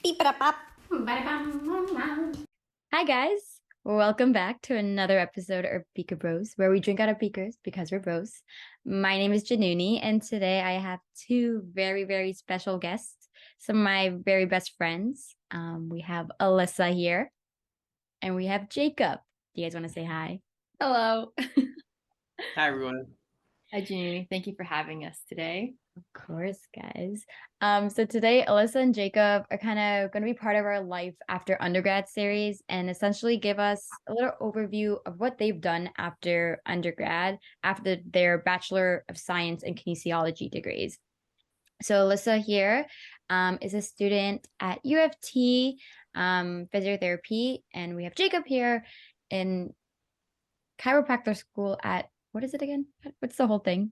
Hi guys, welcome back to another episode of Beaker Bros, where we drink out of beakers because we're bros. My name is Jaanuni, and today I have two very special guests, some of my very best friends. We have Alyssa here, and we have Jacob. Do you guys want to say hi? Hello. Hi everyone. Hi, Jaanuni. Thank you for having us today. Of course, guys. So today Alyssa and Jacob are kind of going to be part of our life after undergrad series and essentially give us a little overview of what they've done after undergrad, after their Bachelor of Science in Kinesiology degrees. So Alyssa here is a student at U of T physiotherapy, and we have Jacob here in chiropractor school at, what is it again? What's the whole thing?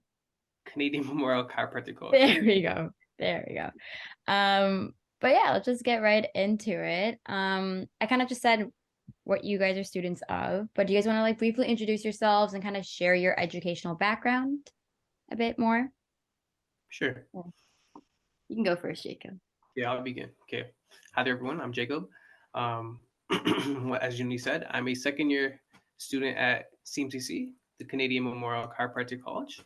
Canadian Memorial Chiropractic College. There we go. There we go. But yeah, let's just get right into it. I kind of just said what you guys are students of, but do you guys want to like briefly introduce yourselves and kind of share your educational background a bit more? Sure. You can go first, Jacob. Yeah, I'll begin. Okay. Hi there everyone. I'm Jacob. As Juni said, I'm a second year student at CMCC, the Canadian Memorial Chiropractic College.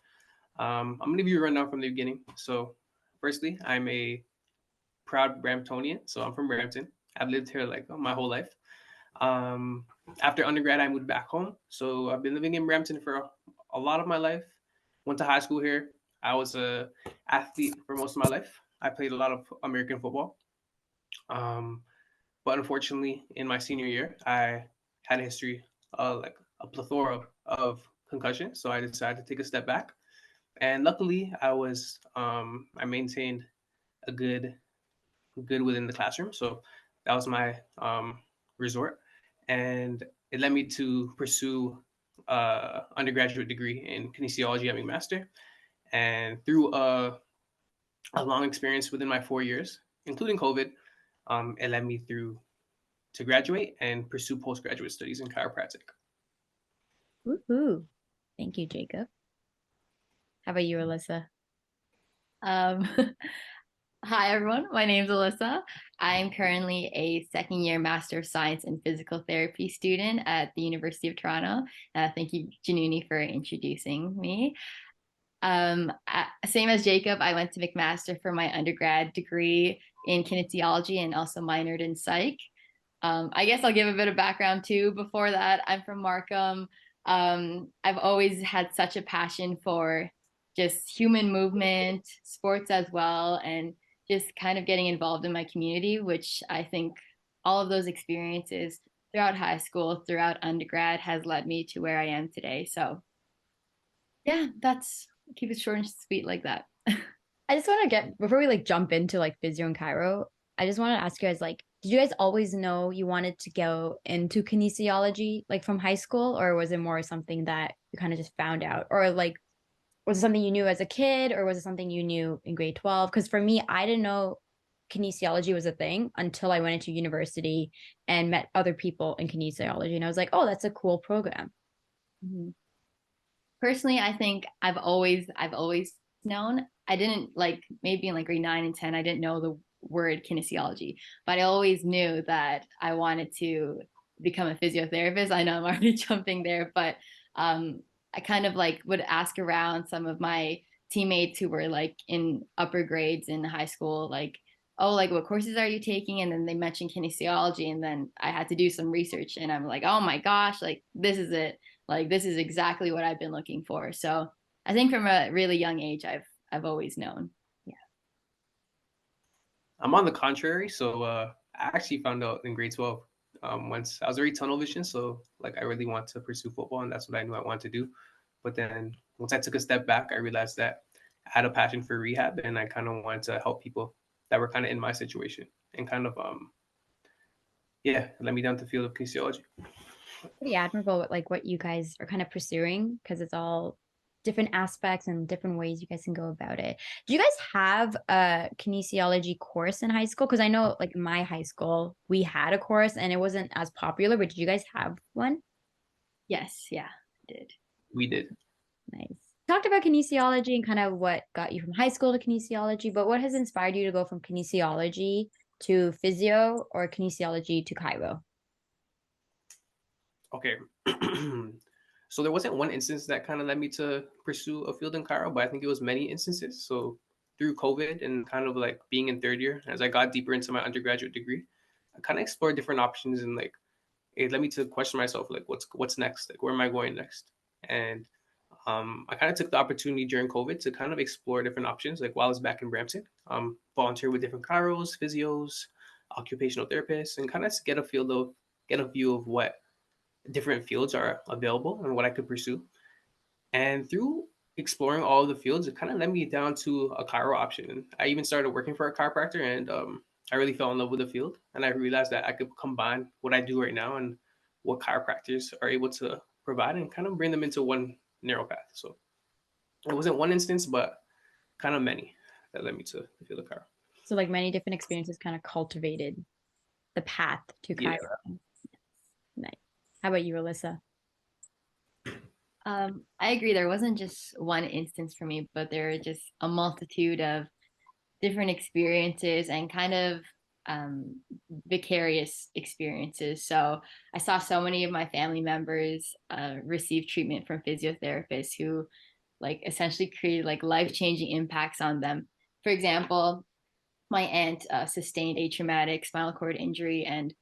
I'm going to give you a rundown from the beginning. So firstly, I'm a proud Bramptonian. So I'm from Brampton. I've lived here like my whole life. After undergrad, I moved back home. So I've been living in Brampton for a lot of my life. Went to high school here. I was a athlete for most of my life. I played a lot of American football. But unfortunately, in my senior year, I had a history, like a plethora of concussion. So I decided to take a step back. And luckily, I maintained a good within the classroom. So that was my resort, and it led me to pursue undergraduate degree in kinesiology at McMaster. And through a long experience within my 4 years, including COVID, it led me through to graduate and pursue postgraduate studies in chiropractic. Woohoo. Thank you, Jacob. How about you, Alyssa? Um, Hi, everyone. My name is Alyssa. I'm currently a second year Master of Science in Physical Therapy student at the University of Toronto. Thank you, Jaanuni, for introducing me. Same as Jacob, I went to McMaster for my undergrad degree in kinesiology and also minored in psych. I guess I'll give a bit of background too. Before that, I'm from Markham. I've always had such a passion for just human movement, sports as well, and just kind of getting involved in my community, which I think all of those experiences throughout high school, throughout undergrad has led me to where I am today. So yeah, that's keep it short and sweet like that. I just want to get before we like jump into like physio and chiro, I just want to ask you guys like, did you guys always know you wanted to go into kinesiology like from high school, or was it more something that you kind of just found out, or like was it something you knew as a kid, or was it something you knew in grade 12? Because for me, I didn't know kinesiology was a thing until I went into university and met other people in kinesiology, and I was like, oh, that's a cool program. Mhm. Personally, I think I've always known. I didn't like maybe in like grade 9 and 10, I didn't know the word kinesiology, but I always knew that I wanted to become a physiotherapist. I know I'm already jumping there, but I kind of like would ask around some of my teammates who were like in upper grades in high school, like, oh, like what courses are you taking? And then they mentioned kinesiology, and then I had to do some research, and I'm like, oh my gosh, like this is it. Like this is exactly what I've been looking for. So I think from a really young age, I've always known. Yeah. I'm on the contrary. So I actually found out in grade 12. Once I was very tunnel vision, so like I really want to pursue football, and that's what I knew I wanted to do. But then once I took a step back, I realized that I had a passion for rehab, and I kind of wanted to help people that were kind of in my situation, and kind of yeah, let me down the field of kinesiology. Pretty admirable with like what you guys are kind of pursuing, because it's all different aspects and different ways you guys can go about it. Do you guys have a kinesiology course in high school? Because I know like in my high school we had a course and it wasn't as popular, but did you guys have one? Yes. Yeah. I did. We did. Nice. Talked about kinesiology and kind of what got you from high school to kinesiology, but what has inspired you to go from kinesiology to physio or kinesiology to chiro? Okay. So there wasn't one instance that kind of led me to pursue a field in chiro, but I think it was many instances. So through COVID and kind of like being in third year, as I got deeper into my undergraduate degree, I kind of explored different options, and like it led me to question myself, like what's next? Like where am I going next? And I kind of took the opportunity during COVID to kind of explore different options. Like while I was back in Brampton, volunteer with different chiros, physios, occupational therapists, and kind of get a view of what different fields are available and what I could pursue. And through exploring all of the fields, it kind of led me down to a chiro option. I even started working for a chiropractor, and I really fell in love with the field. And I realized that I could combine what I do right now and what chiropractors are able to provide and kind of bring them into one narrow path. So it wasn't one instance, but kind of many that led me to the field of chiro. So like many different experiences kind of cultivated the path to Yeah. chiro. Nice. How about you, Alyssa? I agree. There wasn't just one instance for me, but there were just a multitude of different experiences and kind of vicarious experiences. So I saw so many of my family members receive treatment from physiotherapists who like essentially created like life-changing impacts on them. For example, my aunt sustained a traumatic spinal cord injury and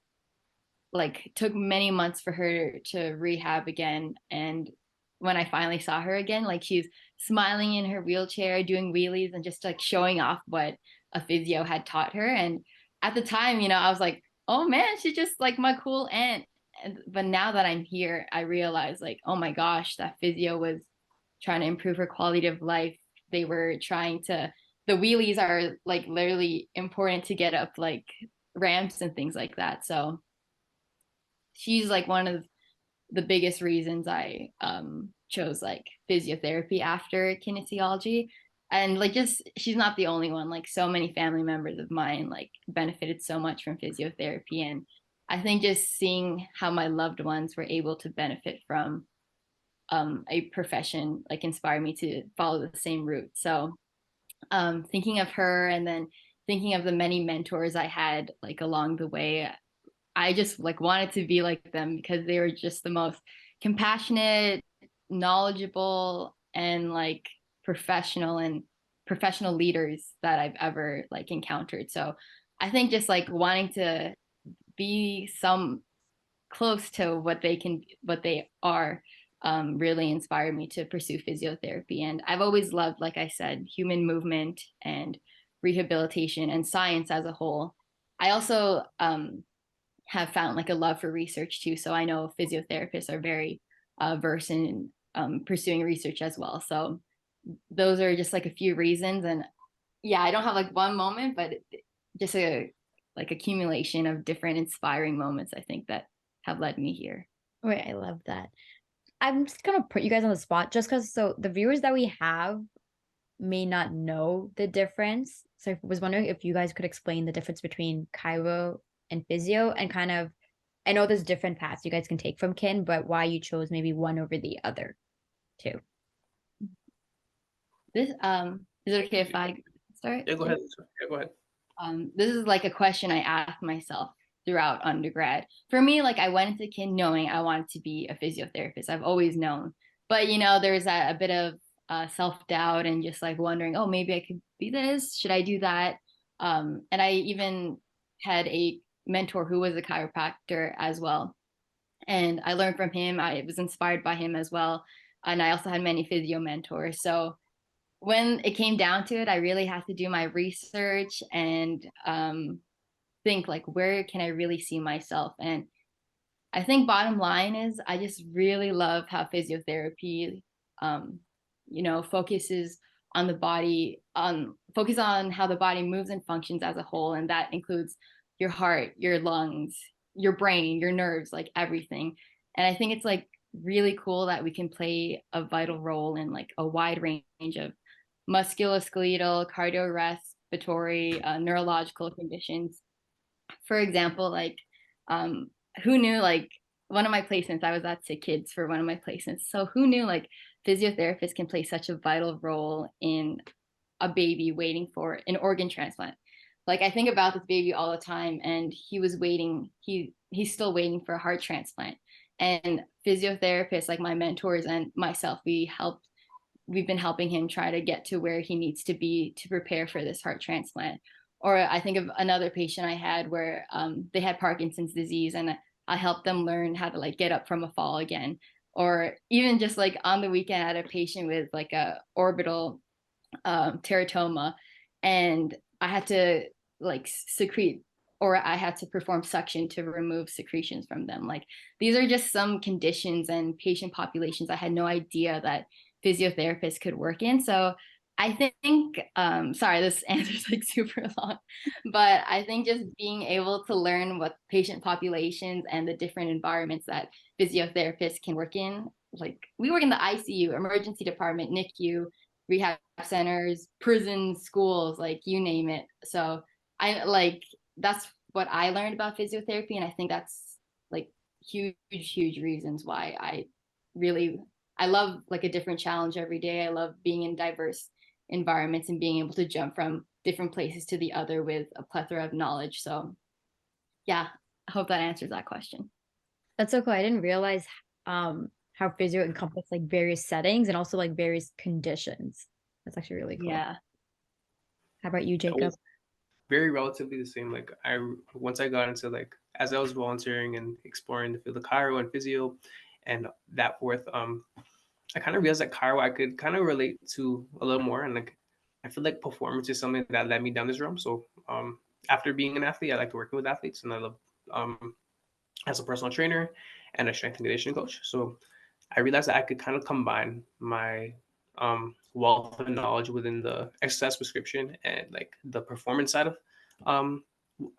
like took many months for her to rehab again. And when I finally saw her again, like she's smiling in her wheelchair, doing wheelies and just like showing off what a physio had taught her. And at the time, I was like, oh man, she's just like my cool aunt. But now that I'm here, I realize like, oh my gosh, that physio was trying to improve her quality of life. They were trying to, the wheelies are like literally important to get up like ramps and things like that. So she's like one of the biggest reasons I chose like physiotherapy after kinesiology. And like just she's not the only one. Like so many family members of mine like benefited so much from physiotherapy. And I think just seeing how my loved ones were able to benefit from a profession like inspired me to follow the same route. So thinking of her and then thinking of the many mentors I had like along the way, I just like wanted to be like them because they were just the most compassionate, knowledgeable, and like professional leaders that I've ever like encountered. So I think just like wanting to be some close to what they are, really inspired me to pursue physiotherapy. And I've always loved, like I said, human movement and rehabilitation and science as a whole. I also have found like a love for research too. So I know physiotherapists are very versed in pursuing research as well. So those are just like a few reasons. And yeah, I don't have like one moment, but just a like accumulation of different inspiring moments, I think, that have led me here. Wait, I love that. I'm just gonna put you guys on the spot just because so the viewers that we have may not know the difference. So I was wondering if you guys could explain the difference between chiro and physio and kind of I know there's different paths you guys can take from kin, but why you chose maybe one over the other too. This is it okay if I start? Yeah, go ahead. Yeah, go ahead. This is like a question I asked myself throughout undergrad. For me, like I went into kin knowing I wanted to be a physiotherapist. I've always known, but there's a bit of self-doubt and just like wondering, oh, maybe I could be this. Should I do that? And I even had a mentor who was a chiropractor as well. And I learned from him. I was inspired by him as well. And I also had many physio mentors. So when it came down to it, I really had to do my research and think like, where can I really see myself? And I think bottom line is I just really love how physiotherapy, focuses on the body, focus on how the body moves and functions as a whole. And that includes your heart, your lungs, your brain, your nerves, like everything. And I think it's like really cool that we can play a vital role in like a wide range of musculoskeletal, cardiorespiratory, neurological conditions. For example, like who knew like one of my placements, I was at Sick Kids for one of my placements. So who knew like physiotherapists can play such a vital role in a baby waiting for an organ transplant? like I think about this baby all the time, and he was waiting. He's still waiting for a heart transplant. And physiotherapists, like my mentors and myself, we've been helping him try to get to where he needs to be to prepare for this heart transplant. Or I think of another patient I had where they had Parkinson's disease, and I helped them learn how to like get up from a fall again. Or even just like on the weekend, I had a patient with like a orbital teratoma, and I had to like secrete, or I had to perform suction to remove secretions from them. Like these are just some conditions and patient populations I had no idea that physiotherapists could work in. So I think, sorry, this answer is like super long, but I think just being able to learn what patient populations and the different environments that physiotherapists can work in, like we work in the ICU, emergency department, NICU, rehab centers, prisons, schools, like you name it. So I like that's what I learned about physiotherapy, and I think that's like huge reasons why really I love like a different challenge every day. I love being in diverse environments and being able to jump from different places to the other with a plethora of knowledge. So yeah, I hope that answers that question. That's so cool. I didn't realize how physio encompass like various settings and also like various conditions. That's actually really cool. Yeah. How about you, It Jacob? was very relatively the same. Like once I got into like as I was volunteering and exploring the field of chiro and physio and that forth, I kind of realized that chiro I could kind of relate to a little more, and like I feel like performance is something that led me down this realm. So after being an athlete, I like working with athletes, and I love as a personal trainer and a strength and conditioning coach. So I realized that I could kind of combine my wealth of knowledge within the exercise prescription and like the performance side of um,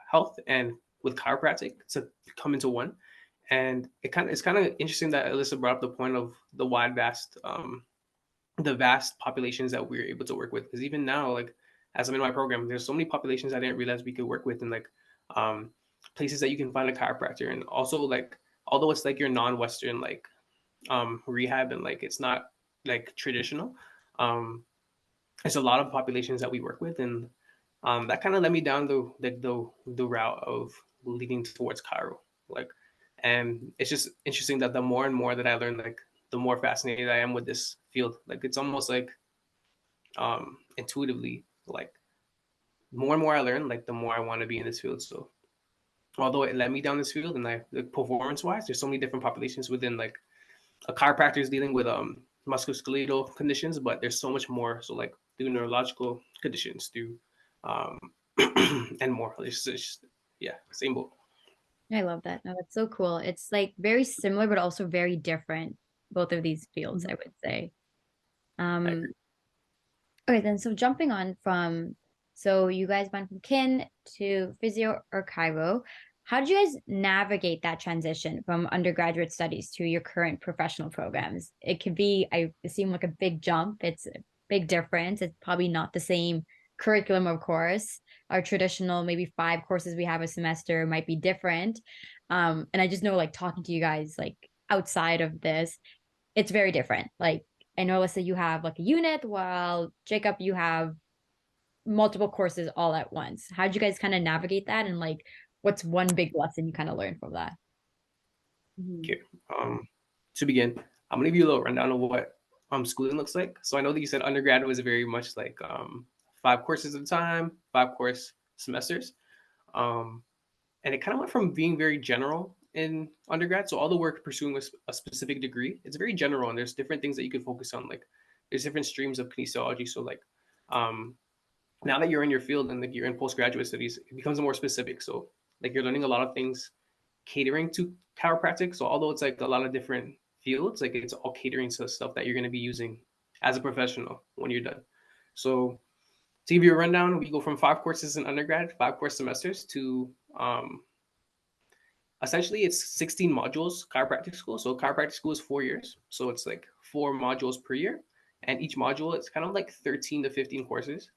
health and with chiropractic to come into one. And it's kind of interesting that Alyssa brought up the point of the vast populations that we're able to work with. Because even now, like as I'm in my program, there's so many populations I didn't realize we could work with, and like um, places that you can find a chiropractor, and also like although it's like your non-Western like rehab and like it's not like traditional, um, it's a lot of populations that we work with, and that kind of led me down the route of leading towards chiro. Like, and it's just interesting that the more and more that I learn, like the more fascinated I am with this field. Like it's almost like intuitively, like more and more I learn, like the more I want to be in this field. So although it led me down this field, and like, performance wise, there's so many different populations within like a chiropractor is dealing with musculoskeletal conditions, but there's so much more. So like through neurological conditions, through um, and more. Yeah, same boat. I love that. No, that's so cool. It's like very similar, but also very different, both of these fields, I would say. I agree. Um, okay, then so jumping on from so you guys went from kin to physio or chiro. How did you guys navigate that transition from undergraduate studies to your current professional programs? It could be, I seem like a big jump. It's a big difference. It's probably not the same curriculum, of course. Our traditional, maybe 5 courses we have a semester might be different. And I just know like talking to you guys like outside of this, it's very different. Like I know, Alyssa, you have like a unit, while Jacob, you have multiple courses all at once. How'd you guys kind of navigate that? And like, what's one big lesson you kind of learned from that? Okay. To begin, I'm gonna give you a little rundown of what schooling looks like. So I know that you said undergrad was very much like 5 courses at a time, 5 course semesters. Um, and it kind of went from being very general in undergrad. So all the work pursuing a specific degree, it's very general, and there's different things that you can focus on. Like there's different streams of kinesiology. So like um, now that you're in your field and like you're in postgraduate studies, it becomes more specific. So like you're learning a lot of things catering to chiropractic. So although it's like a lot of different fields, like it's all catering to stuff that you're going to be using as a professional when you're done. So to give you a rundown, we go from 5 courses in undergrad, 5 course semesters to essentially it's 16 modules chiropractic school. So chiropractic school is 4 years. So it's like 4 modules per year. And each module is kind of like 13 to 15 courses.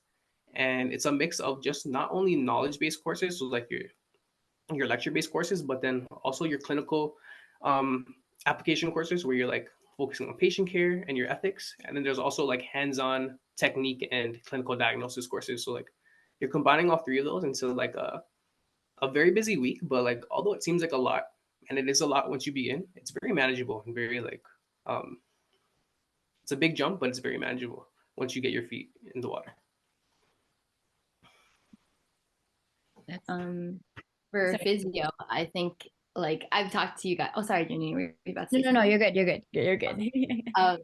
And it's a mix of just not only knowledge-based courses, so like your lecture-based courses, but then also your clinical um, application courses where you're like focusing on patient care and your ethics. And then there's also like hands-on technique and clinical diagnosis courses. So like you're combining all three of those into like a very busy week. But like although it seems like a lot, and it is a lot once you begin, it's very manageable and very like um it's a big jump, but it's very manageable once you get your feet in the water. For physio, I think like I've talked to you guys. Oh, sorry, Jenny, were you about to No, say no, no, something? you're good. You're good. You're good. Um,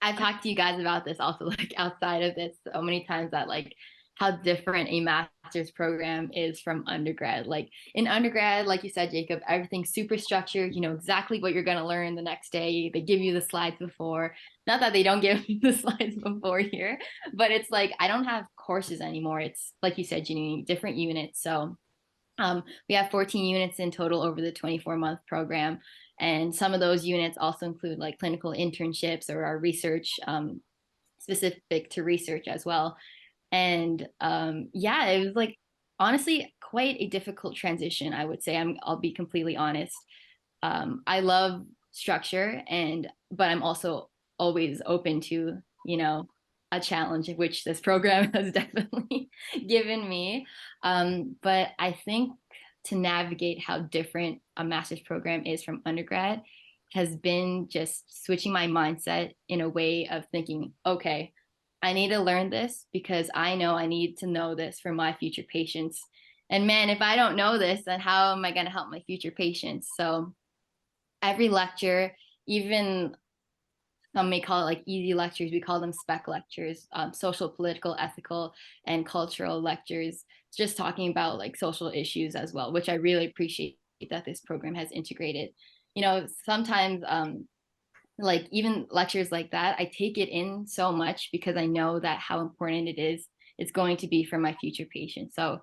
I've talked to you guys about this also, like outside of this, so many times that like how different a master's program is from undergrad. Like in undergrad, like you said, Jacob, everything's super structured. You know exactly what you're going to learn the next day. They give you the slides before. Not that they don't give the slides before here, but it's like I don't have courses anymore. It's like you said, Janine, different units. So we have 14 units in total over the 24-month program. And some of those units also include like clinical internships or our research specific to research as well. And yeah, it was like honestly quite a difficult transition, I would say. I'll be completely honest. I love structure but I'm also always open to, you know, a challenge, which this program has definitely given me. But I think to navigate how different a master's program is from undergrad has been just switching my mindset in a way of thinking, okay, I need to learn this because I know I need to know this for my future patients. And man, if I don't know this, then how am I going to help my future patients? So every lecture, even some may call it like easy lectures, we call them spec lectures, social, political, ethical, and cultural lectures, just talking about like social issues as well, which I really appreciate that this program has integrated. You know, sometimes like even lectures like that, I take it in so much because I know that how important it is it's going to be for my future patients. So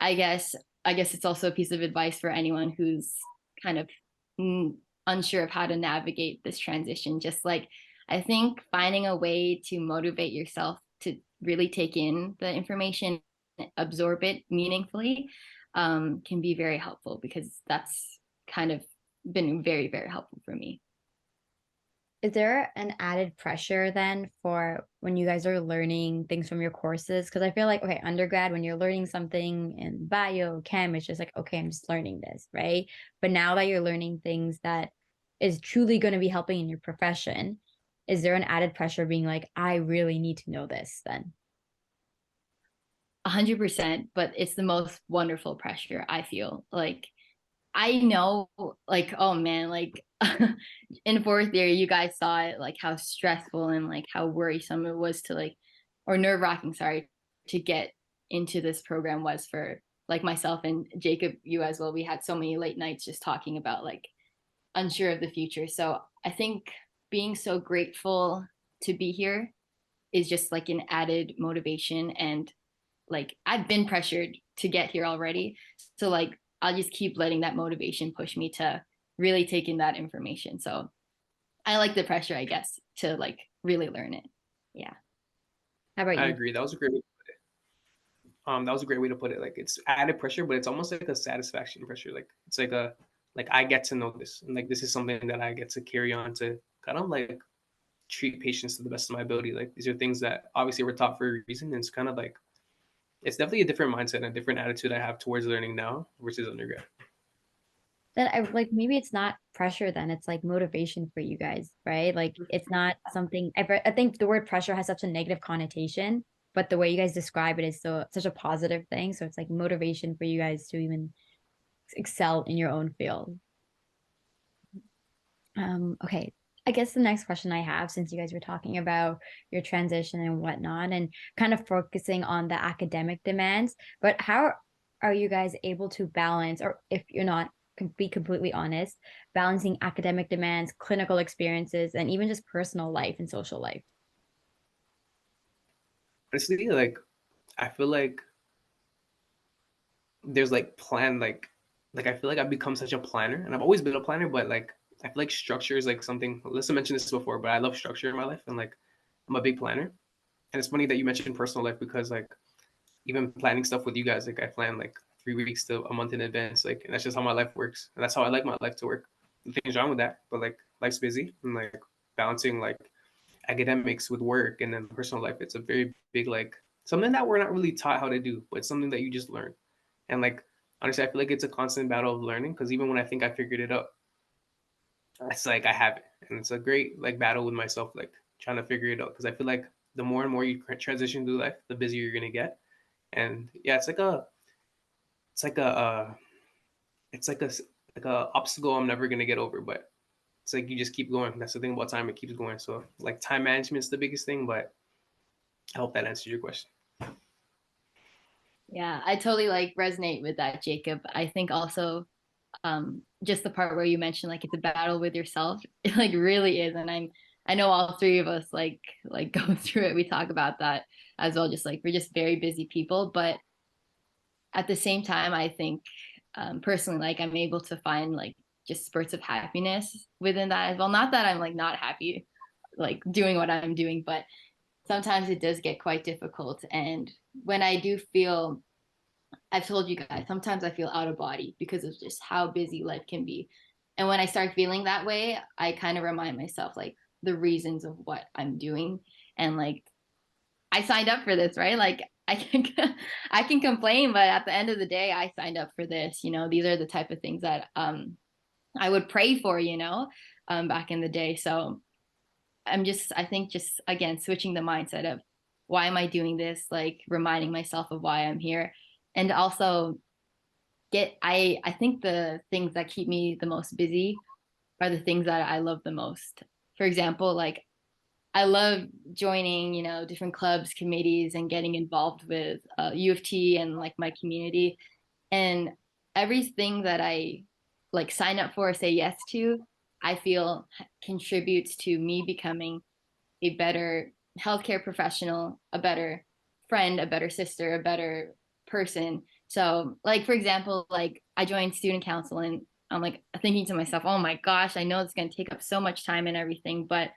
I guess it's also a piece of advice for anyone who's kind of unsure of how to navigate this transition. Just like I think finding a way to motivate yourself to really take in the information, absorb it meaningfully, can be very helpful because that's kind of been very, very helpful for me. Is there an added pressure then for when you guys are learning things from your courses? Because I feel like, okay, undergrad, when you're learning something in bio, chem, it's just like, okay, I'm just learning this, right? But now that you're learning things that is truly going to be helping in your profession, is there an added pressure being like, I really need to know this then? 100%, but it's the most wonderful pressure I feel. Like I know, like, oh man, like in fourth year, you guys saw it, like how stressful and like how worrisome it was to like, or nerve wracking, sorry, to get into this program was for like myself and Jacob, you as well. We had so many late nights just talking about like unsure of the future. So I think being so grateful to be here is just like an added motivation. And like I've been pressured to get here already. So like I'll just keep letting that motivation push me to really take in that information. So I like the pressure, I guess, to like really learn it. Yeah. How about I you? agree. That was a great way to put it. That was a great way to put it. Like it's added pressure, but it's almost like a satisfaction pressure. Like it's like I get to know this, and like this is something that I get to carry on to kind of like treat patients to the best of my ability. Like these are things that obviously were taught for a reason. And it's kind of like it's definitely a different mindset and a different attitude I have towards learning now versus undergrad. Then I like maybe it's not pressure then it's like motivation for you guys, right? Like it's not something I think the word pressure has such a negative connotation, but the way you guys describe it is such a positive thing. So it's like motivation for you guys to even excel in your own field. Okay. I guess the next question I have, since you guys were talking about your transition and whatnot, and kind of focusing on the academic demands, but how are you guys able to balance, or if you're not, can be completely honest, balancing academic demands, clinical experiences, and even just personal life and social life? Honestly, like I feel like there's like plan like I feel like I've become such a planner, and I've always been a planner, but like I feel like structure is like something. Alyssa mentioned this before, but I love structure in my life, and like I'm a big planner. And it's funny that you mentioned personal life because like even planning stuff with you guys, like I plan like 3 weeks to a month in advance, like and that's just how my life works, and that's how I like my life to work. Nothing's wrong with that, but like life's busy and like balancing like academics with work and then personal life, it's a very big like something that we're not really taught how to do, but something that you just learn. And like honestly, I feel like it's a constant battle of learning, because even when I think I figured it out, it's like I haven't, and it's a great like battle with myself, like trying to figure it out, because I feel like the more and more you transition through life, the busier you're gonna get. And yeah, it's like a it's like a obstacle I'm never gonna get over, but it's like you just keep going. That's the thing about time; it keeps going. So like time management's the biggest thing, but I hope that answers your question. Yeah, I totally like resonate with that, Jacob. I think also just the part where you mentioned like it's a battle with yourself, it like really is. And I know all three of us like go through it. We talk about that as well, just like we're just very busy people. But at the same time, I think personally, like I'm able to find like just spurts of happiness within that as well. Not that I'm like not happy like doing what I'm doing, but sometimes it does get quite difficult. And when I do feel, I've told you guys, sometimes I feel out of body because of just how busy life can be. And when I start feeling that way, I kind of remind myself like the reasons of what I'm doing. And like I signed up for this, right? Like I can I can complain, but at the end of the day, I signed up for this. You know, these are the type of things that I would pray for, back in the day. So I think just again switching the mindset of why am I doing this? Like reminding myself of why I'm here. And also I think the things that keep me the most busy are the things that I love the most. For example, like I love joining, different clubs, committees, and getting involved with U of T and like my community. And everything that I like sign up for or say yes to, I feel contributes to me becoming a better healthcare professional, a better friend, a better sister, a better person. So, like, for example, like I joined student council and I'm like thinking to myself, oh my gosh, I know it's going to take up so much time and everything, but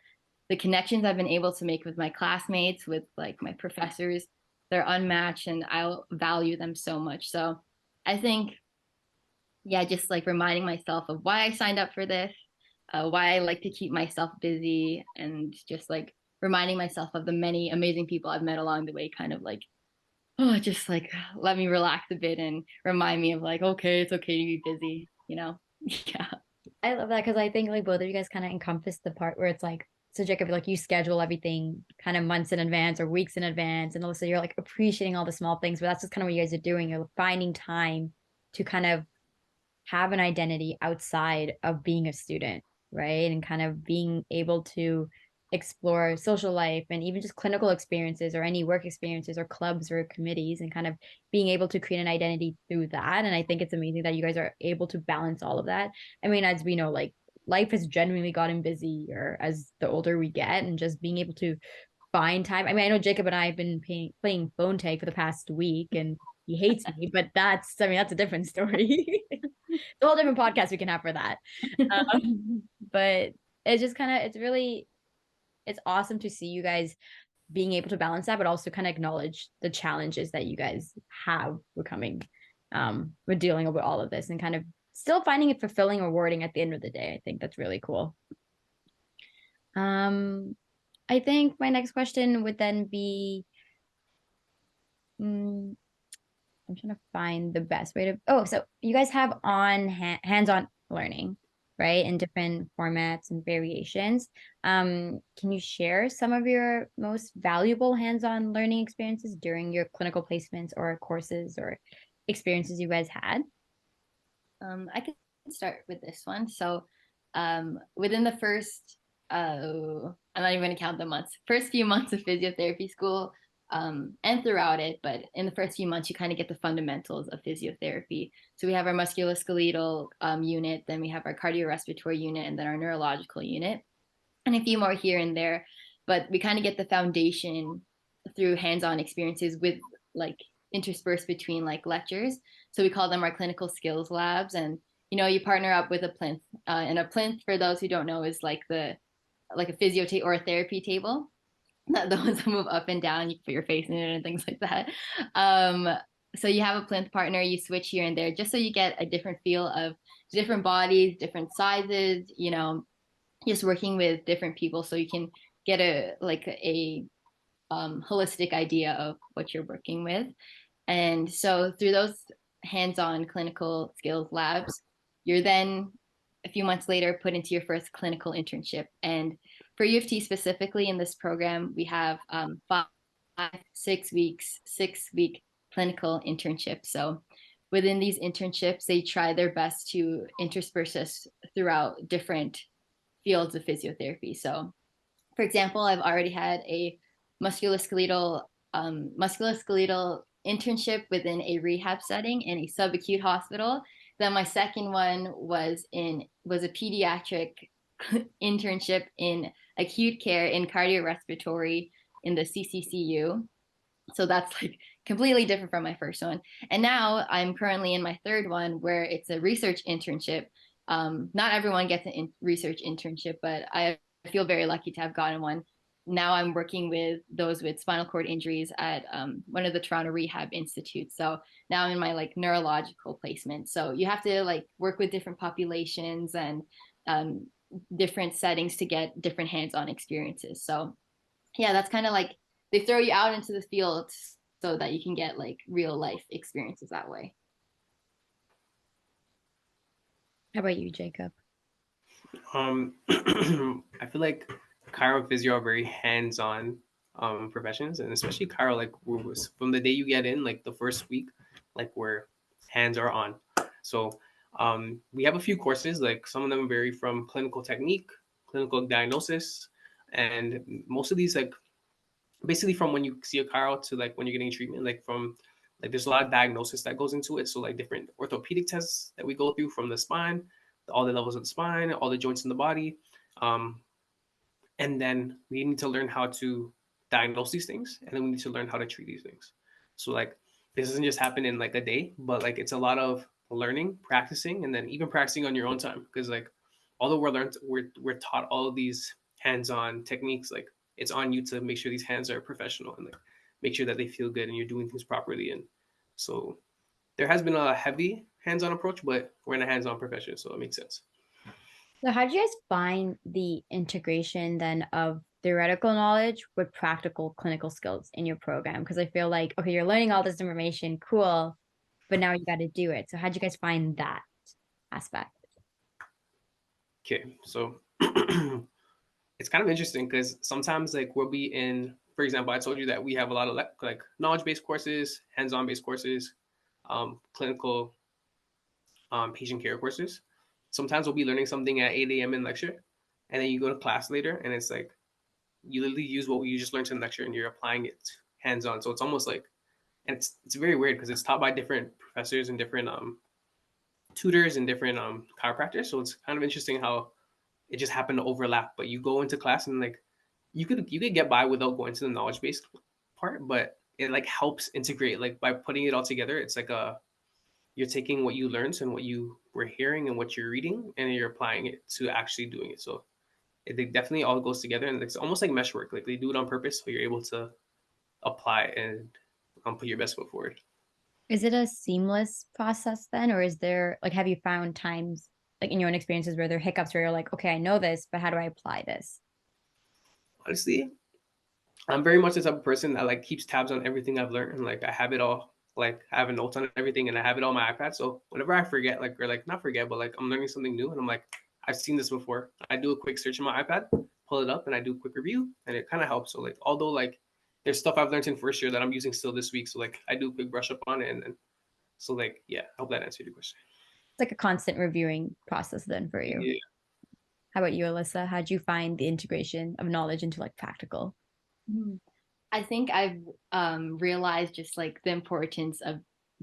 the connections I've been able to make with my classmates, with like my professors, they're unmatched and I'll value them so much. So I think, yeah, just like reminding myself of why I signed up for this, why I like to keep myself busy, and just like reminding myself of the many amazing people I've met along the way, kind of like, oh, just like let me relax a bit and remind me of like, okay, it's okay to be busy, you know? Yeah. I love that because I think like both of you guys kind of encompass the part where it's like, so Jacob, like you schedule everything kind of months in advance or weeks in advance, and also you're like appreciating all the small things, but that's just kind of what you guys are doing. You're finding time to kind of have an identity outside of being a student, right? And kind of being able to explore social life and even just clinical experiences or any work experiences or clubs or committees, and kind of being able to create an identity through that. And I think it's amazing that you guys are able to balance all of that. I mean, as we know, like life has genuinely gotten busier as the older we get, and just being able to find time. I mean, I know Jacob and I have been playing phone tag for the past week, and he hates me, but that's a different story. It's a whole different podcast we can have for that. But it's just kind of, it's awesome to see you guys being able to balance that, but also kind of acknowledge the challenges that you guys have with dealing with all of this, and kind of still finding it fulfilling, rewarding at the end of the day. I think that's really cool. I think my next question would then be, I'm trying to find the best way to. Oh, so you guys have hands-on learning, right, in different formats and variations. Can you share some of your most valuable hands-on learning experiences during your clinical placements or courses or experiences you guys had? I can start with this one. So, within the first, I'm not even going to count the months, first few months of physiotherapy school, and throughout it, but in the first few months, you kind of get the fundamentals of physiotherapy. So we have our musculoskeletal unit, then we have our cardiorespiratory unit, and then our neurological unit, and a few more here and there. But we kind of get the foundation through hands-on experiences with like interspersed between like lectures. So we call them our clinical skills labs. And you partner up with a plinth, and a plinth, for those who don't know, is like a physio or a therapy table, not the ones that move up and down. You put your face in it and things like that. So you have a plinth partner, you switch here and there just so you get a different feel of different bodies, different sizes, just working with different people so you can get a holistic idea of what you're working with. And so through those hands-on clinical skills labs, you're then a few months later put into your first clinical internship. And for U of T specifically in this program, we have 5, 6 weeks, 6-week clinical internships. So within these internships, they try their best to intersperse us throughout different fields of physiotherapy. So for example, I've already had a musculoskeletal internship within a rehab setting in a subacute hospital. Then my second one was a pediatric internship in acute care in cardiorespiratory in the CCCU. So that's like completely different from my first one. And now I'm currently in my third one where it's a research internship. Not everyone gets a research internship, but I feel very lucky to have gotten one. Now I'm working with those with spinal cord injuries at one of the Toronto Rehab Institutes. So now I'm in my like neurological placement. So you have to like work with different populations and different settings to get different hands-on experiences. So yeah, that's kind of like they throw you out into the field so that you can get like real life experiences that way. How about you, Jacob? I feel like chiro and physio are very hands-on professions, and especially chiro, like from the day you get in, like the first week, like where hands are on. So we have a few courses, like some of them vary from clinical technique, clinical diagnosis, and most of these like basically from when you see a chiro to like when you're getting treatment, like from like there's a lot of diagnosis that goes into it. So like different orthopedic tests that we go through from the spine, all the levels of the spine, all the joints in the body. Um, and then we need to learn how to diagnose these things, and then we need to learn how to treat these things. So like this doesn't just happen in like a day, but like it's a lot of learning, practicing, and then even practicing on your own time. Because like although we're taught all of these hands-on techniques, like it's on you to make sure these hands are professional and like make sure that they feel good and you're doing things properly. And so there has been a heavy hands-on approach, but we're in a hands-on profession, so it makes sense. So how did you guys find the integration then of theoretical knowledge with practical clinical skills in your program? Because I feel like, okay, you're learning all this information, cool, but now you got to do it. So how'd you guys find that aspect? Okay, so it's kind of interesting because sometimes like we'll be in, for example, I told you that we have a lot of like knowledge-based courses, hands-on based courses, clinical patient care courses. Sometimes we'll be learning something at 8 a.m. in lecture, and then you go to class later, and it's like you literally use what you just learned in lecture and you're applying it hands-on. So it's almost like, and it's very weird because it's taught by different professors and different tutors and different chiropractors. So it's kind of interesting how it just happened to overlap. But you go into class and like you could get by without going to the knowledge based part, but it like helps integrate like by putting it all together. It's like you're taking what you learned and what you were hearing and what you're reading and you're applying it to actually doing it. So it definitely all goes together and it's almost like mesh work. Like they do it on purpose so you're able to apply and put your best foot forward. Is it a seamless process then, or is there like have you found times like in your own experiences where there are hiccups where you're like, okay, I know this, but how do I apply this? Honestly, I'm very much the type of person that like keeps tabs on everything I've learned and like I have it all like I have a notes on everything and I have it on my iPad. So whenever I forget, like or like not forget, but like I'm learning something new and I'm like, I've seen this before. I do a quick search on my iPad, pull it up, and I do a quick review, and it kind of helps. So like although like there's stuff I've learned in first year that I'm using still this week, so like I do a quick brush up on it, and then so like yeah, I hope that answered your question. It's like a constant reviewing process then for you. Yeah. How about you, Alyssa? How'd you find the integration of knowledge into like practical? I think I've realized just like the importance of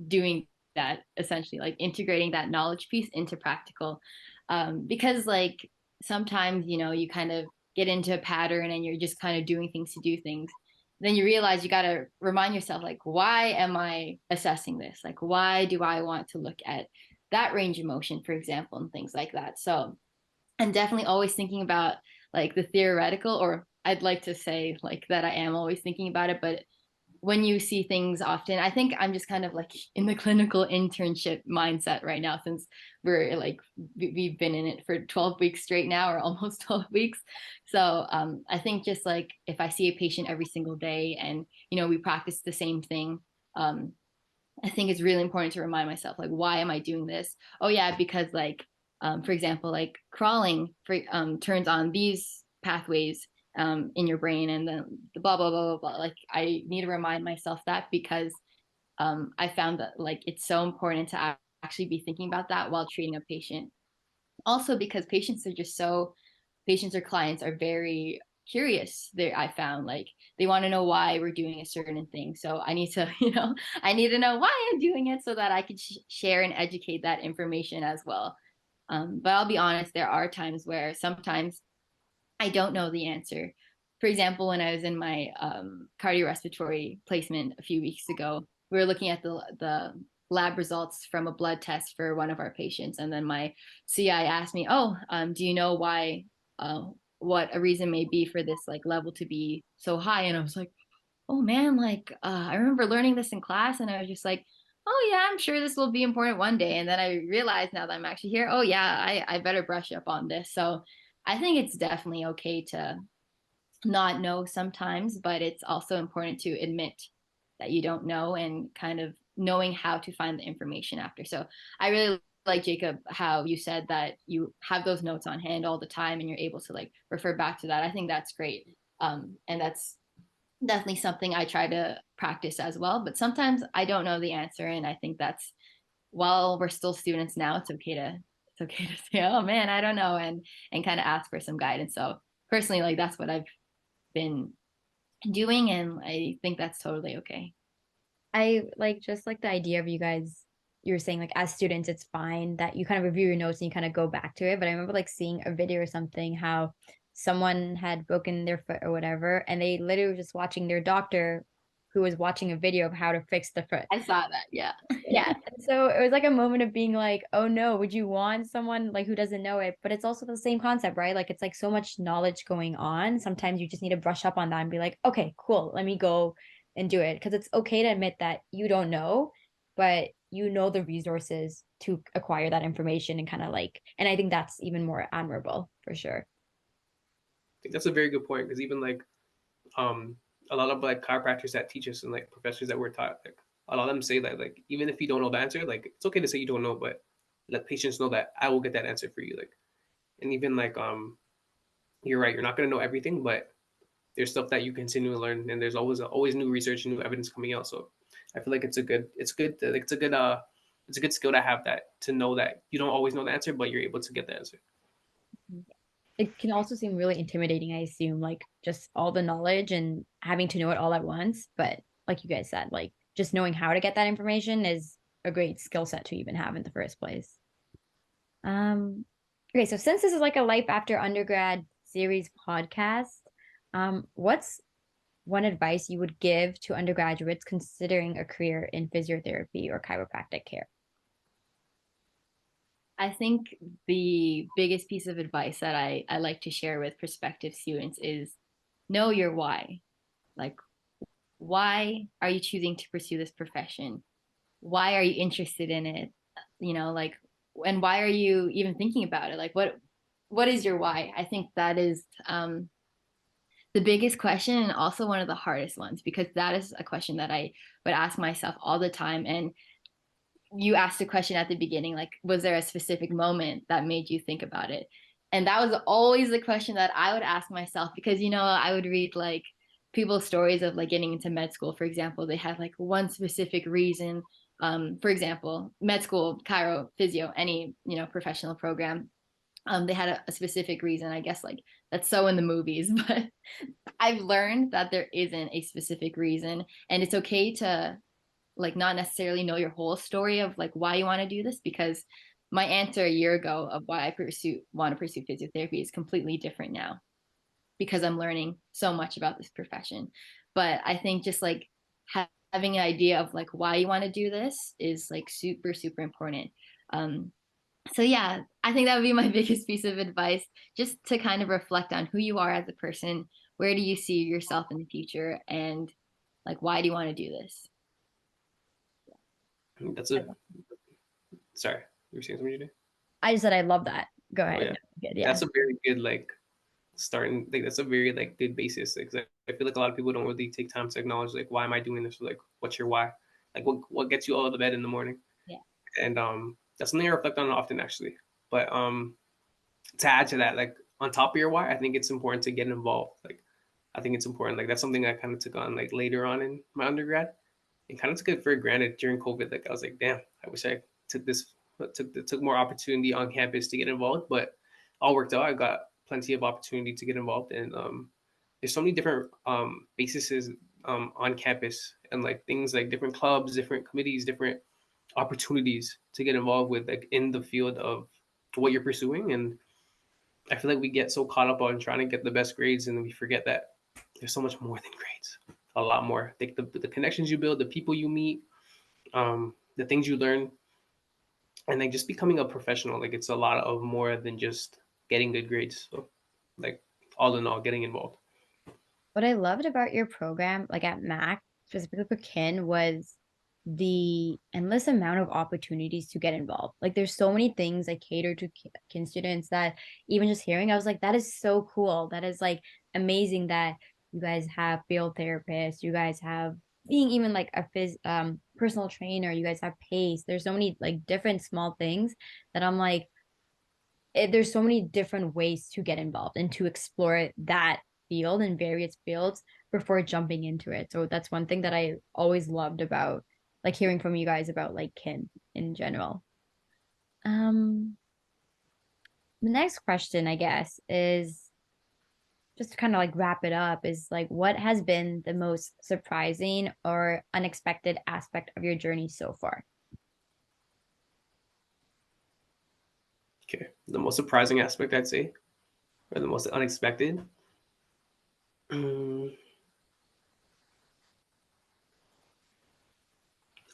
doing that, essentially like integrating that knowledge piece into practical, because like sometimes you kind of get into a pattern and you're just kind of doing things to do things. Then you realize you got to remind yourself like, why am I assessing this? Like, why do I want to look at that range of motion, for example, and things like that. So I'm definitely always thinking about like the theoretical, or I'd like to say like that I am always thinking about it, but when you see things often, I think I'm just kind of like in the clinical internship mindset right now, since we're like we've been in it for 12 weeks straight now, or almost 12 weeks. So I think just like if I see a patient every single day and we practice the same thing, I think it's really important to remind myself, like, why am I doing this? Oh yeah, because like for example, like crawling turns on these pathways in your brain, and then the blah blah blah blah blah. Like I need to remind myself that, because I found that like it's so important to actually be thinking about that while treating a patient. Also, because patients or clients are very curious. I found like they want to know why we're doing a certain thing. So I need to, I need to know why I'm doing it so that I can share and educate that information as well. But I'll be honest, there are times where sometimes I don't know the answer. For example, when I was in my cardiorespiratory placement a few weeks ago, we were looking at the lab results from a blood test for one of our patients, and then my CI asked me, "Oh, do you know why? What a reason may be for this like level to be so high?" And I was like, "Oh man, like I remember learning this in class," and I was just like, "Oh yeah, I'm sure this will be important one day." And then I realized, now that I'm actually here, oh yeah, I better brush up on this. So I think it's definitely okay to not know sometimes, but it's also important to admit that you don't know, and kind of knowing how to find the information after. So I really like, Jacob, how you said that you have those notes on hand all the time and you're able to like refer back to that. I think that's great. And that's definitely something I try to practice as well. But sometimes I don't know the answer. And I think that's, while we're still students now, it's okay to say, oh man, I don't know, and kind of ask for some guidance. So personally, like that's what I've been doing, and I think that's totally okay. I like just like the idea of you guys, you were saying like as students, it's fine that you kind of review your notes and you kind of go back to it. But I remember like seeing a video or something how someone had broken their foot or whatever, and they literally were just watching their doctor who was watching a video of how to fix the foot. I saw that. Yeah. Yeah. And so it was like a moment of being like, oh no, would you want someone like who doesn't know it? But it's also the same concept, right? Like it's like so much knowledge going on. Sometimes you just need to brush up on that and be like, okay, cool, let me go and do it. Because it's okay to admit that you don't know, but you know the resources to acquire that information and kind of like, and I think that's even more admirable for sure. I think that's a very good point, because even like um a lot of like chiropractors that teach us and like professors that we're taught, like a lot of them say that like even if you don't know the answer, like it's okay to say you don't know, but let patients know that I will get that answer for you. Like, and even like you're right, you're not gonna know everything, but there's stuff that you continue to learn, and there's always new research and new evidence coming out. So I feel like it's a good skill to have, that to know that you don't always know the answer, but you're able to get the answer. It can also seem really intimidating, I assume, like just all the knowledge and having to know it all at once. But like you guys said, like just knowing how to get that information is a great skill set to even have in the first place. Okay, so since this is like a Life After Undergrad series podcast, what's one advice you would give to undergraduates considering a career in physiotherapy or chiropractic care? I think the biggest piece of advice that I like to share with prospective students is know your why. Like, why are you choosing to pursue this profession? Why are you interested in it? Like, and why are you even thinking about it? Like, what is your why? I think that is the biggest question, and also one of the hardest ones, because that is a question that I would ask myself all the time. And you asked a question at the beginning, like, was there a specific moment that made you think about it? And that was always the question that I would ask myself, because I would read like people's stories of like getting into med school. For example, they had like one specific reason. For example, med school, chiro, physio, any professional program, they had a specific reason. I guess like that's so in the movies, but I've learned that there isn't a specific reason, and it's okay to like not necessarily know your whole story of like why you want to do this, because my answer a year ago of why I want to pursue physiotherapy is completely different now, because I'm learning so much about this profession. But I think just like having an idea of like why you want to do this is like super super important. So yeah, I think that would be my biggest piece of advice, just to kind of reflect on who you are as a person, where do you see yourself in the future, and Like, why do you want to do this? That's a sorry, you were saying something, Judy? I just said I love that. Go Oh ahead. yeah, No, good. Yeah. that's a very good like starting. Like that's a very like good basis. Like, 'cause I feel like a lot of people don't really take time to acknowledge like why am I doing this? Or, like what's your why? Like what gets you out of the bed in the morning? Yeah. And that's something I reflect on often actually. But to add to that, like on top of your why, I think it's important to get involved. Like I think it's important. Like that's something I kind of took on like later on in my undergrad and kind of took it for granted during COVID. Like I was like, damn, I wish I took more opportunity on campus to get involved, but all worked out. I got plenty of opportunity to get involved, and there's so many different bases on campus and like things like different clubs, different committees, different opportunities to get involved with like in the field of what you're pursuing. And I feel like we get so caught up on trying to get the best grades and we forget that there's so much more than grades, a lot more. Like the connections you build, the people you meet, the things you learn, and like just becoming a professional. Like it's a lot of more than just getting good grades. So like all in all, getting involved. What I loved about your program, like at Mac, specifically for Kin, was the endless amount of opportunities to get involved. Like there's so many things that cater to Kin students that even just hearing, I was like, that is so cool. That is like amazing that you guys have field therapists, you guys have being even like a personal trainer, you guys have pace. There's so many like different small things that I'm like, there's so many different ways to get involved and to explore that field and various fields before jumping into it. So that's one thing that I always loved about like hearing from you guys about like kin in general. Um, the next question, I guess, is just to kind of like wrap it up is like what has been the most surprising or unexpected aspect of your journey so far? Okay, the most surprising aspect I'd say, or the most unexpected.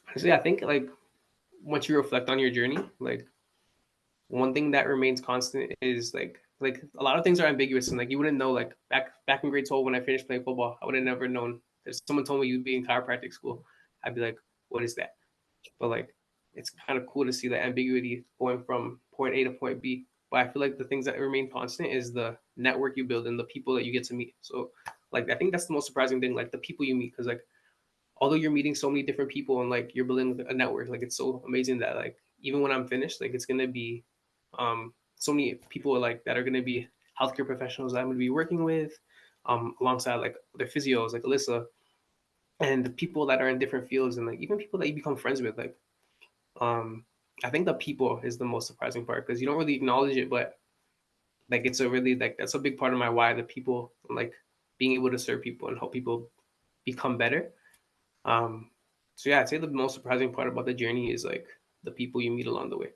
Honestly, I think like once you reflect on your journey, like one thing that remains constant is like a lot of things are ambiguous and like you wouldn't know like back in grade 12 when I finished playing football, I would have never known. If someone told me you'd be in chiropractic school, I'd be like, what is that? But like it's kind of cool to see the ambiguity going from point A to point B. But I feel like the things that remain constant is the network you build and the people that you get to meet. So like I think that's the most surprising thing, like the people you meet, because like although you're meeting so many different people and like you're building a network, like it's so amazing that like even when I'm finished, like it's gonna be so many people like that are gonna be healthcare professionals that I'm gonna be working with, alongside like the physios like Alyssa and the people that are in different fields and like even people that you become friends with. Like um I think the people is the most surprising part because you don't really acknowledge it, but like it's a really like that's a big part of my why, the people, like being able to serve people and help people become better. Um, so yeah, I'd say the most surprising part about the journey is like the people you meet along the way.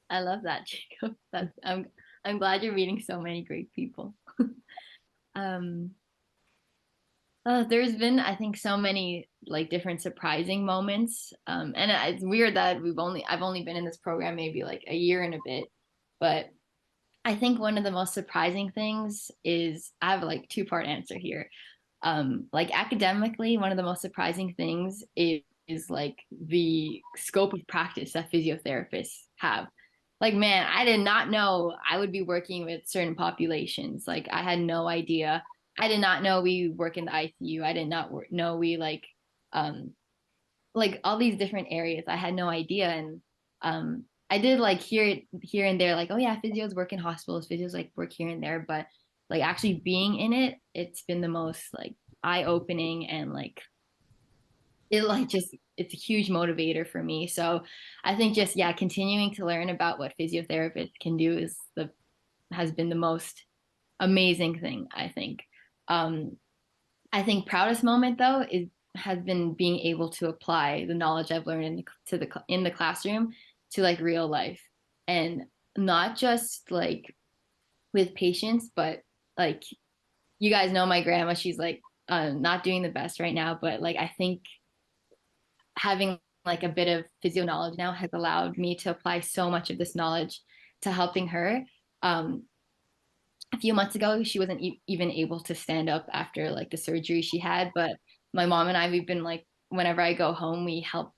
I love that, Jacob. I'm glad you're meeting so many great people. Um, there's been, I think, so many like different surprising moments. And it's weird that I've only been in this program maybe like a year and a bit, but I think one of the most surprising things is I have like two-part answer here. Like academically, one of the most surprising things is like the scope of practice that physiotherapists have. Like, man, I did not know I would be working with certain populations. Like, I had no idea. I did not know we work in the ICU. I did not know we um, like all these different areas. I had no idea, and I did like hear here and there, like, oh yeah, physios work in hospitals, physios like work here and there, but like actually being in it, it's been the most like eye opening and like it like just it's a huge motivator for me. So I think just yeah, continuing to learn about what physiotherapists can do is the has been the most amazing thing, I think. Um, I think proudest moment though is has been being able to apply the knowledge I've learned in the classroom to like real life, and not just like with patients, but like you guys know my grandma, she's like not doing the best right now, but like I think having like a bit of physio knowledge now has allowed me to apply so much of this knowledge to helping her. Um, a few months ago. She wasn't even able to stand up after like the surgery she had, but my mom and I, we've been like, whenever I go home, we help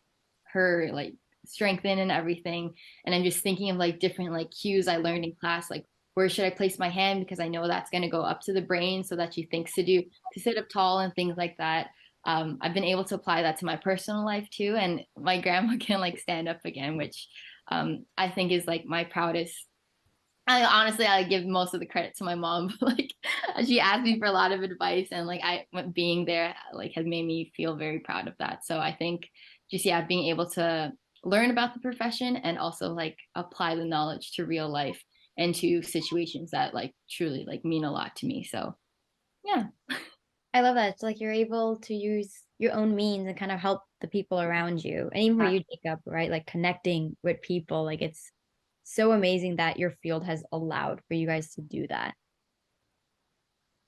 her like strengthen and everything. And I'm just thinking of like different like cues I learned in class, like where should I place my hand, because I know that's going to go up to the brain so that she thinks to sit up tall and things like that. I've been able to apply that to my personal life too, and my grandma can like stand up again, which I think is like my proudest. I honestly, I give most of the credit to my mom. Like she asked me for a lot of advice, and like I being there like has made me feel very proud of that. So I think just yeah, being able to learn about the profession and also like apply the knowledge to real life and to situations that like truly like mean a lot to me. So yeah. I love that. It's like you're able to use your own means and kind of help the people around you. And even for you, Jacob, right? Like connecting with people. Like it's so amazing that your field has allowed for you guys to do that.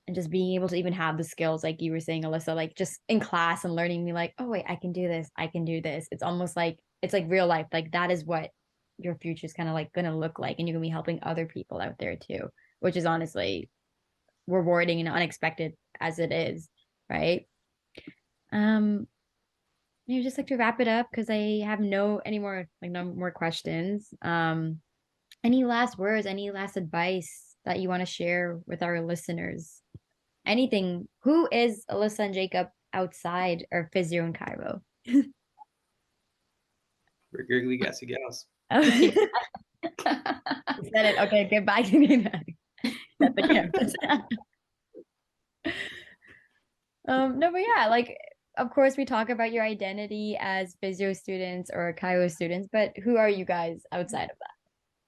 And just being able to even have the skills, like you were saying, Alyssa, like just in class and learning me like, oh wait, I can do this, I can do this. It's almost like it's like real life. Like that is what your future is kind of like gonna look like. And you're gonna be helping other people out there too, which is honestly rewarding and unexpected as it is, right? Um, you just like to wrap it up because I have no more questions. Any last words, any last advice that you want to share with our listeners? Anything. Who is Alyssa and Jacob outside or physio in Cairo? We're giggly gassy gals. Oh, you said it. Okay, goodbye. At the campus. No, but yeah, like of course we talk about your identity as physio students or Cairo students, but who are you guys outside of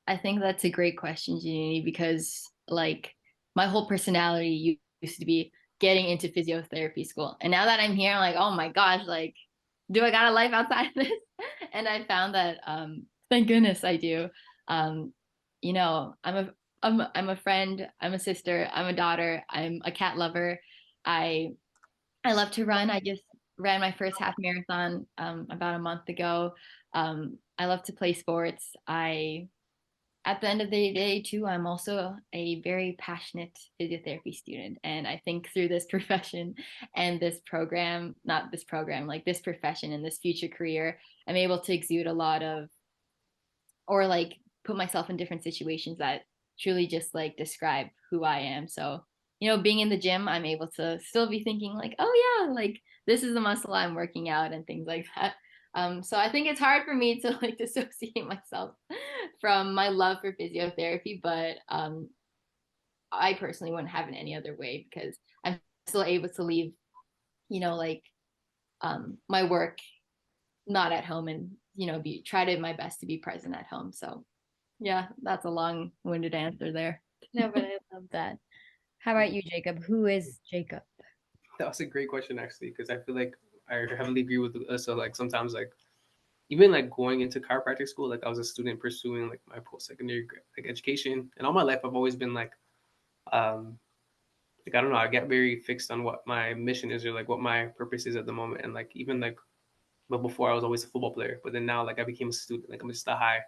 I think that's a great question, Jaanuni, because like my whole personality used to be getting into physiotherapy school. And now that I'm here, I'm like, oh my gosh, like, do I got a life outside of this? And I found that thank goodness I do. Um, you know, I'm a friend, I'm a sister, I'm a daughter, I'm a cat lover. I I love to run. I just ran my first half marathon about a month ago. I love to play sports. I At the end of the day too, I'm also a very passionate physiotherapy student, and I think through this profession and this program, not this program, like this profession and this future career, I'm able to exude a lot of, or like put myself in different situations that truly just like describe who I am. So being in the gym, I'm able to still be thinking like, oh yeah, like this is the muscle I'm working out and things like that. So I think it's hard for me to like dissociate myself from my love for physiotherapy, but I personally wouldn't have it any other way because I'm still able to leave, like my work not at home and be try to my best to be present at home. So yeah, that's a long-winded answer there. that? No, but I love that. How about you, Jacob? Who is Jacob? That was a great question actually, because I feel like I heavily agree with Alyssa. Like sometimes like even like going into chiropractic school, like I was a student pursuing like my post-secondary like education, and all my life I've always been um like I don't know, I get very fixed on what my mission is or like what my purpose is at the moment. And like even like but before I was always a football player, but then now like I became a student, like I'm just a high,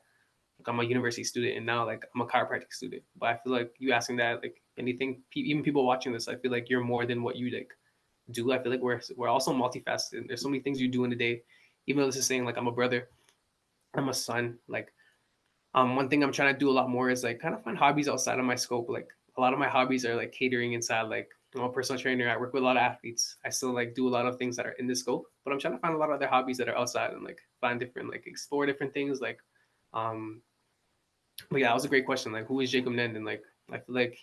like I'm a university student, and now like I'm a chiropractic student. But I feel like you asking that, like anything, even people watching this, I feel like you're more than what you like do. I feel like we're also multifaceted. There's so many things you do in a day. Even though this is saying like I'm a brother, I'm a son. Like one thing I'm trying to do a lot more is like kind of find hobbies outside of my scope. Like a lot of my hobbies are like catering inside. Like I'm a personal trainer. I work with a lot of athletes. I still like do a lot of things that are in the scope, but I'm trying to find a lot of other hobbies that are outside and like find different, like explore different things. Like, um, but yeah, that was a great question. Like, who is Jacob Nandan? Like, I feel like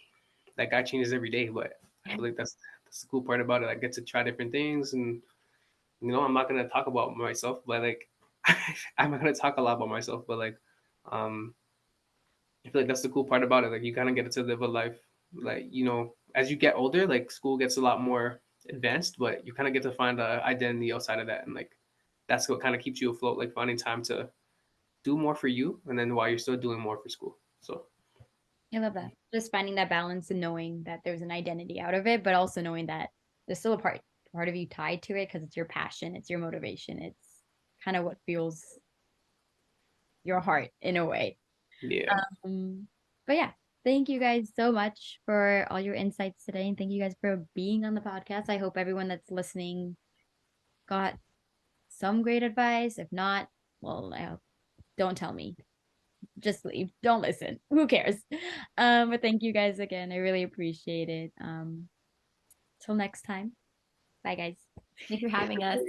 that guy changes every day, but I feel like that's the cool part about it. I get to try different things, and I'm not gonna talk about myself, but like, I'm not gonna talk a lot about myself, but like, um, I feel like that's the cool part about it. Like you kind of get to live a life, like as you get older, like school gets a lot more advanced, but you kind of get to find a identity outside of that, and like that's what kind of keeps you afloat, like finding time to do more for you, and then while you're still doing more for school. So I love that. Just finding that balance and knowing that there's an identity out of it, but also knowing that there's still a part of you tied to it because it's your passion, it's your motivation, it's kind of what fuels your heart in a way. yeah, But yeah, thank you guys so much for all your insights today. And thank you guys for being on the podcast. I hope everyone that's listening got some great advice. If not, well, don't tell me. Just leave. Don't listen. Who cares? But thank you guys again. I really appreciate it. Till next time. Bye, guys. Thanks for having us.